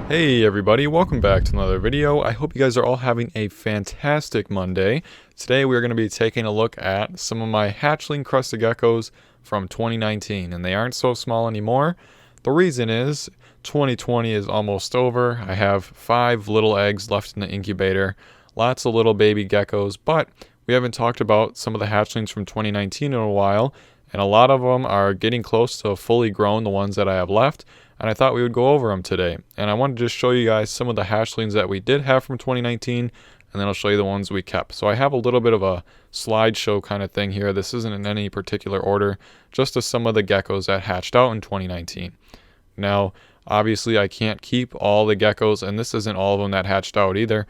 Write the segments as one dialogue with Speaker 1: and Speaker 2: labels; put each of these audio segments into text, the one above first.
Speaker 1: Hey everybody, welcome back to another video. I hope you guys are all having a fantastic Monday. Today we're going to be taking a look at some of my hatchling crested geckos from 2019, and they aren't so small anymore. The reason is 2020 is almost over. I have 5 little eggs left in the incubator, lots of little baby geckos, but we haven't talked about some of the hatchlings from 2019 in a while, and a lot of them are getting close to fully grown, the ones that I have left. And I thought we would go over them today. And I wanted to just show you guys some of the hatchlings that we did have from 2019, and then I'll show you the ones we kept. So I have a little bit of a slideshow kind of thing here. This isn't in any particular order, just as some of the geckos that hatched out in 2019. Now, obviously I can't keep all the geckos, and this isn't all of them that hatched out either,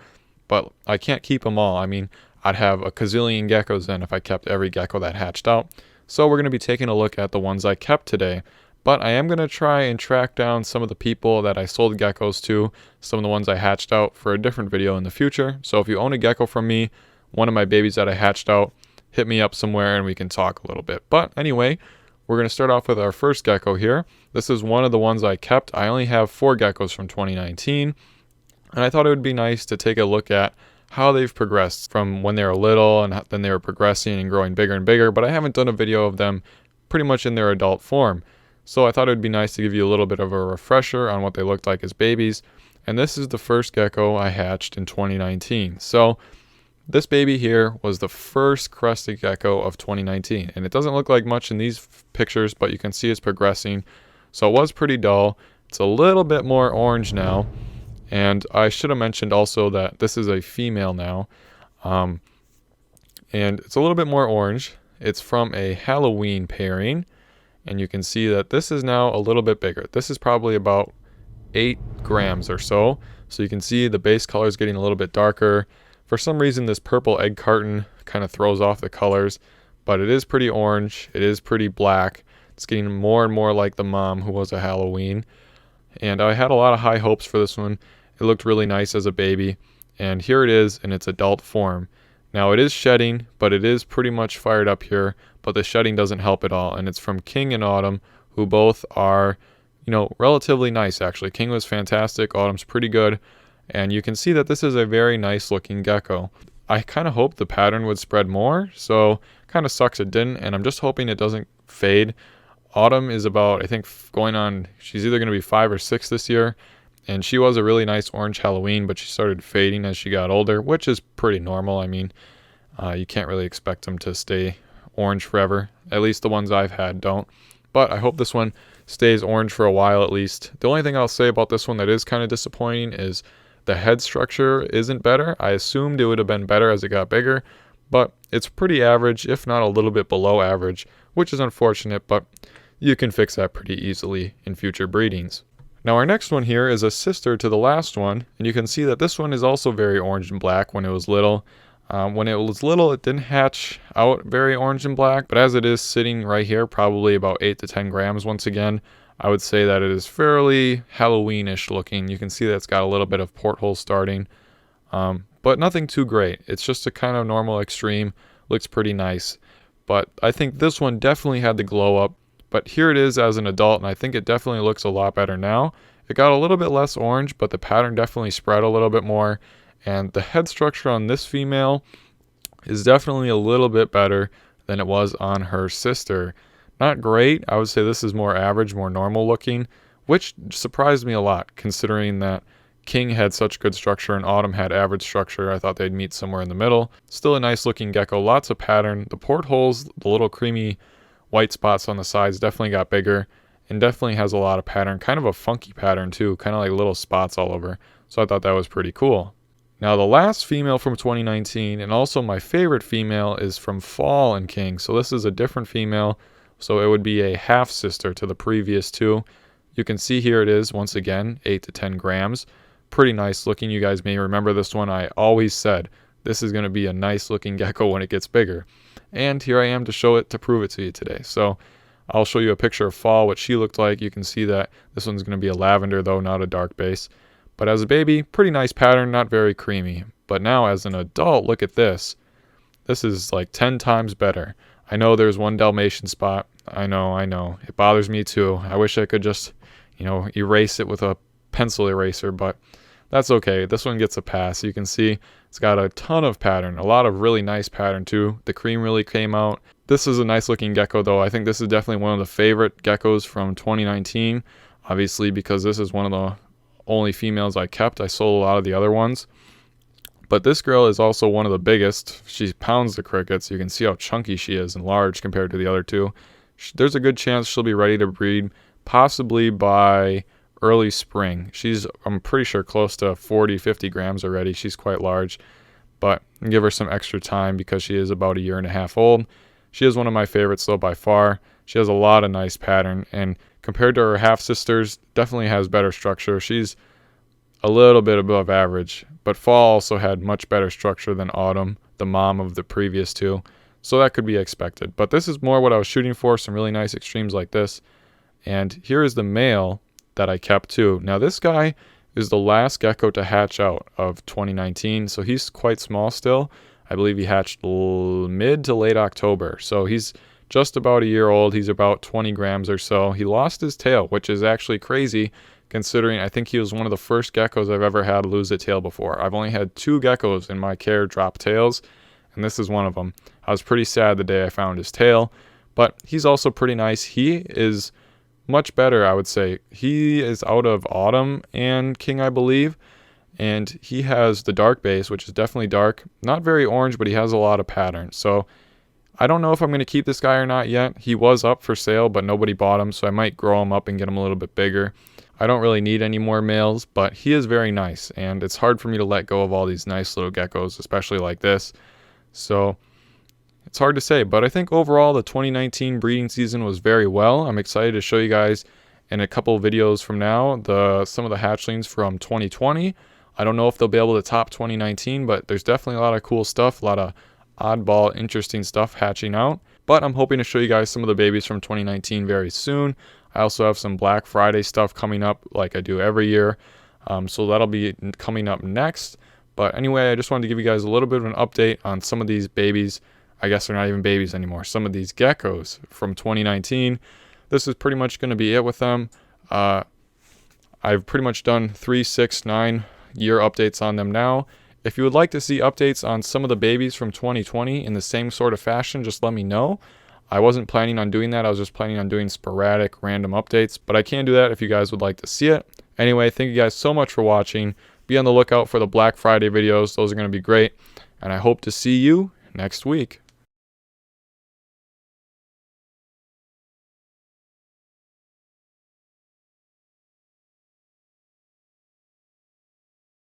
Speaker 1: but I can't keep them all. I mean, I'd have a gazillion geckos then if I kept every gecko that hatched out. So we're going to be taking a look at the ones I kept today. But I am going to try and track down some of the people that I sold geckos to, some of the ones I hatched out, for a different video in the future. So if you own a gecko from me, one of my babies that I hatched out, hit me up somewhere and we can talk a little bit. But anyway, we're going to start off with our first gecko here. This is one of the ones I kept. I only have 4 geckos from 2019. And I thought it would be nice to take a look at how they've progressed from when they were little, and then they were progressing and growing bigger and bigger. But I haven't done a video of them pretty much in their adult form. So I thought it would be nice to give you a little bit of a refresher on what they looked like as babies. And this is the first gecko I hatched in 2019. So this baby here was the first crested gecko of 2019. And it doesn't look like much in these pictures, but you can see it's progressing. So it was pretty dull. It's a little bit more orange now. And I should have mentioned also that this is a female now. And it's a little bit more orange. It's from a Halloween pairing. And you can see that this is now a little bit bigger. This is probably about 8 grams or so. So you can see the base color is getting a little bit darker. For some reason, this purple egg carton kind of throws off the colors, but it is pretty orange. It is pretty black. It's getting more and more like the mom, who was a Halloween. And I had a lot of high hopes for this one. It looked really nice as a baby. And here it is in its adult form. Now it is shedding, but it is pretty much fired up here, but the shedding doesn't help at all. And it's from King and Autumn, who both are, relatively nice actually. King was fantastic, Autumn's pretty good, and you can see that this is a very nice looking gecko. I kind of hoped the pattern would spread more, so kind of sucks it didn't, and I'm just hoping it doesn't fade. Autumn is about, I think, she's either going to be 5 or 6 this year. And she was a really nice orange Halloween, but she started fading as she got older, which is pretty normal. I mean, you can't really expect them to stay orange forever. At least the ones I've had don't. But I hope this one stays orange for a while at least. The only thing I'll say about this one that is kind of disappointing is the head structure isn't better. I assumed it would have been better as it got bigger, but it's pretty average, if not a little bit below average, which is unfortunate, but you can fix that pretty easily in future breedings. Now our next one here is a sister to the last one, and you can see that this one is also very orange and black when it was little. When it was little, it didn't hatch out very orange and black, but as it is sitting right here, probably about 8 to 10 grams once again, I would say that it is fairly Halloweenish looking. You can see that it's got a little bit of porthole starting, but nothing too great. It's just a kind of normal extreme, looks pretty nice. But I think this one definitely had the glow up. But here it is as an adult, and I think it definitely looks a lot better now. It got a little bit less orange, but the pattern definitely spread a little bit more. And the head structure on this female is definitely a little bit better than it was on her sister. Not great. I would say this is more average, more normal looking, which surprised me a lot considering that King had such good structure and Autumn had average structure. I thought they'd meet somewhere in the middle. Still a nice looking gecko, lots of pattern. The portholes, the little creamy white spots on the sides definitely got bigger and definitely has a lot of pattern, kind of a funky pattern too, kind of like little spots all over. So I thought that was pretty cool. Now the last female from 2019 and also my favorite female is from Fall and King. So this is a different female. So it would be a half sister to the previous 2. You can see here it is once again, 8 to 10 grams. Pretty nice looking. You guys may remember this one. I always said this is going to be a nice looking gecko when it gets bigger. And here I am to show it, to prove it to you today. So I'll show you a picture of Fall, what she looked like. You can see that this one's going to be a lavender though, not a dark base. But as a baby, pretty nice pattern, not very creamy. But now as an adult, look at this. This is like 10 times better. I know there's one Dalmatian spot. I know. It bothers me too. I wish I could just, erase it with a pencil eraser, but that's okay. This one gets a pass. You can see it's got a ton of pattern, a lot of really nice pattern too. The cream really came out. This is a nice looking gecko though. I think this is definitely one of the favorite geckos from 2019, obviously because this is one of the only females I kept. I sold a lot of the other ones. But this girl is also one of the biggest. She pounds the crickets. You can see how chunky she is and large compared to the other two. There's a good chance she'll be ready to breed possibly by early spring. I'm pretty sure, close to 40-50 grams already. She's quite large, but give her some extra time because she is about 1.5 years old. She is one of my favorites though by far. She has a lot of nice pattern, and compared to her half sisters, definitely has better structure. She's a little bit above average, but Fall also had much better structure than Autumn, the mom of the previous two, so that could be expected. But this is more what I was shooting for, some really nice extremes like this. And here is the male that I kept too. Now this guy is the last gecko to hatch out of 2019, so he's quite small still. I believe he hatched mid to late October, so he's just about 1 year old. He's about 20 grams or so. He lost his tail, which is actually crazy considering I think he was one of the first geckos I've ever had lose a tail before. I've only had 2 geckos in my care drop tails, and this is one of them. I was pretty sad the day I found his tail, but he's also pretty nice. He is much better, I would say. He is out of Autumn and King, I believe, and he has the dark base, which is definitely dark. Not very orange, but he has a lot of pattern. So I don't know if I'm going to keep this guy or not yet. He was up for sale, but nobody bought him, so I might grow him up and get him a little bit bigger. I don't really need any more males, but he is very nice, and it's hard for me to let go of all these nice little geckos, especially like this. So it's hard to say, but I think overall the 2019 breeding season was very well. I'm excited to show you guys in a couple of videos from now some of the hatchlings from 2020. I don't know if they'll be able to top 2019, but there's definitely a lot of cool stuff, a lot of oddball, interesting stuff hatching out. But I'm hoping to show you guys some of the babies from 2019 very soon. I also have some Black Friday stuff coming up like I do every year. So that'll be coming up next. But anyway, I just wanted to give you guys a little bit of an update on some of these babies. I guess they're not even babies anymore. Some of these geckos from 2019. This is pretty much going to be it with them. I've pretty much done 3, 6, 9 year updates on them now. If you would like to see updates on some of the babies from 2020 in the same sort of fashion, just let me know. I wasn't planning on doing that. I was just planning on doing sporadic, random updates, but I can do that if you guys would like to see it. Anyway, thank you guys so much for watching. Be on the lookout for the Black Friday videos. Those are going to be great, and I hope to see you next week.